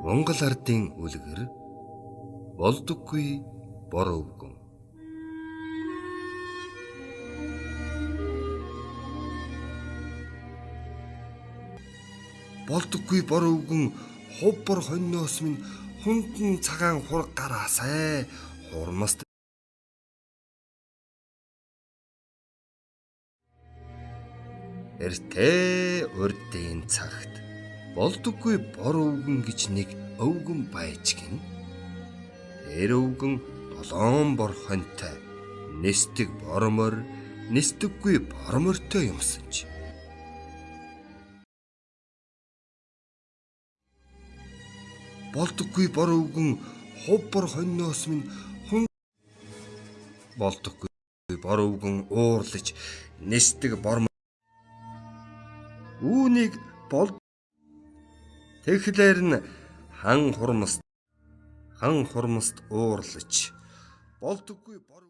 Монгол ардын үлгэр болдоггүй бор өвгөн. Болдоггүй бор өвгөн хув бор хоньноос минь хундан цагаан хураг гараасай хурмаст эртээ урдын цагт болдоггүй бор өвгөн гэж нэг өвгөн байж гин. Тэр өвгөн долоон бор хоньтой нэстэг бормор нэстэггүй бормортой юмсан ч. Болдоггүй бор өвгөн хув бор хоньноос минь болдоггүй бор өвгөн уурлаж нэстэг бормор үүнийг бол тэгэхээр нь хан хурмаст уурлаж болдоггүй бор